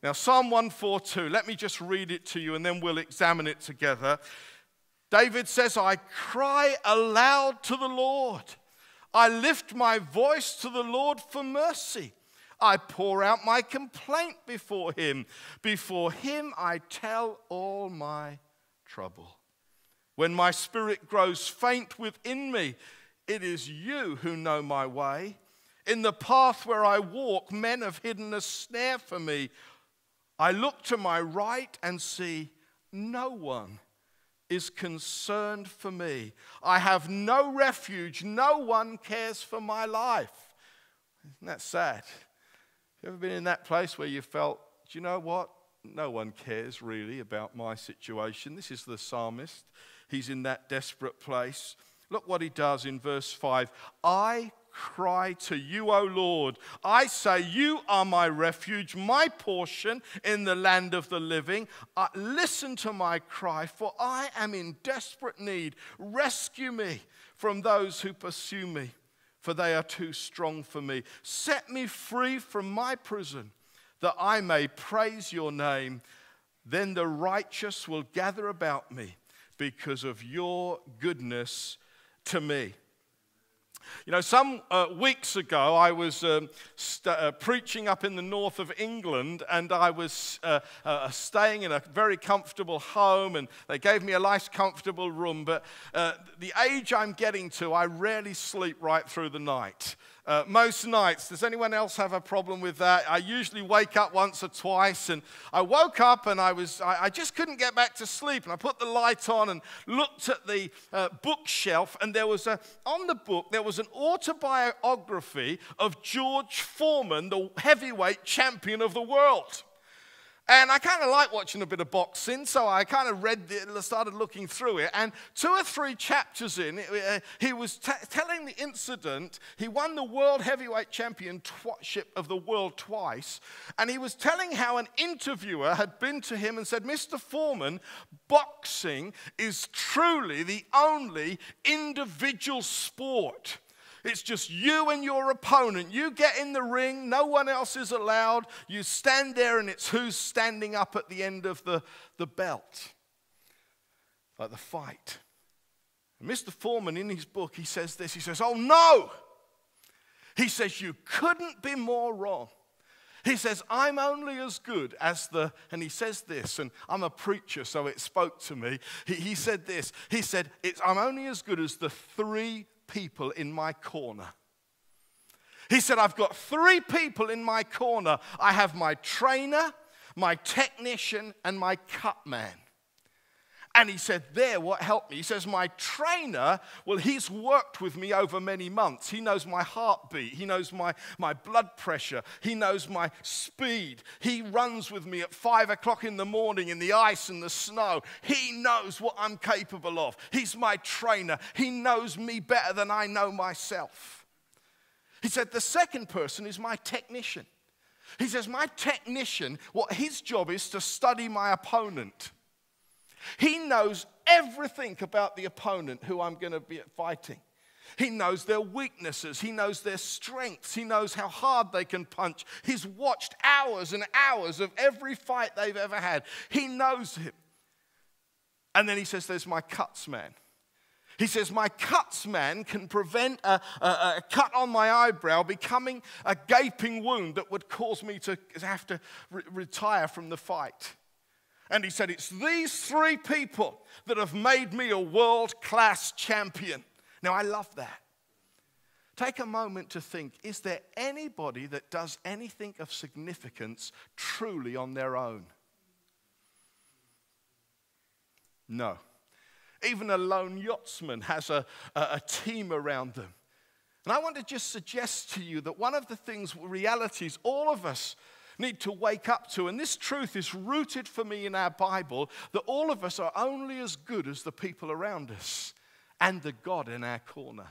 Now, Psalm 142, let me just read it to you and then we'll examine it together. David says, I cry aloud to the Lord. I lift my voice to the Lord for mercy. I pour out my complaint before him. Before him I tell all my trouble. When my spirit grows faint within me, it is you who know my way. In the path where I walk, men have hidden a snare for me. I look to my right and see no one is concerned for me. I have no refuge. No one cares for my life. Isn't that sad? You ever been in that place where you felt, do you know what? No one cares really about my situation. This is the psalmist. He's in that desperate place. Look what he does in verse 5. I cry to you, O Lord. I say, you are my refuge, my portion in the land of the living. Listen to my cry, for I am in desperate need. Rescue me from those who pursue me, for they are too strong for me. Set me free from my prison, that I may praise your name. Then the righteous will gather about me because of your goodness to me. You know, some weeks ago, I was preaching up in the north of England, and I was staying in a very comfortable home, and they gave me a nice, comfortable room. But the age I'm getting to, I rarely sleep right through the night. Most nights. Does anyone else have a problem with that? I usually wake up once or twice, and I woke up and I just couldn't get back to sleep. And I put the light on and looked at the bookshelf, and on the book there was an autobiography of George Foreman, the heavyweight champion of the world. And I kind of like watching a bit of boxing, so I kind of started looking through it. And 2 or 3 chapters in, he was telling the incident. He won the world heavyweight championship of the world twice. And he was telling how an interviewer had been to him and said, Mr. Foreman, boxing is truly the only individual sport. It's just you and your opponent. You get in the ring, no one else is allowed. You stand there and it's who's standing up at the end of the belt, like the fight. And Mr. Foreman, in his book, he says this. He says, oh no! He says, you couldn't be more wrong. He says, I'm only as good as and he says this, and I'm a preacher, so it spoke to me. He said this. He said, I'm only as good as the 3 people in my corner. He said, I've got 3 people in my corner. I have my trainer, my technician, and my cut man. And he said, what helped me? He says, my trainer, well, he's worked with me over many months. He knows my heartbeat. He knows my blood pressure. He knows my speed. He runs with me at 5 o'clock in the morning in the ice and the snow. He knows what I'm capable of. He's my trainer. He knows me better than I know myself. He said, the second person is my technician. He says, my technician, his job is to study my opponent. He knows everything about the opponent who I'm going to be fighting. He knows their weaknesses. He knows their strengths. He knows how hard they can punch. He's watched hours and hours of every fight they've ever had. He knows him. And then he says, there's my cuts man. He says, my cuts man can prevent a cut on my eyebrow becoming a gaping wound that would cause me to have to retire from the fight. And he said, it's these 3 people that have made me a world-class champion. Now, I love that. Take a moment to think, is there anybody that does anything of significance truly on their own? No. Even a lone yachtsman has a team around them. And I want to just suggest to you that one of the realities all of us need to wake up to, and this truth is rooted for me in our Bible, that all of us are only as good as the people around us and the God in our corner.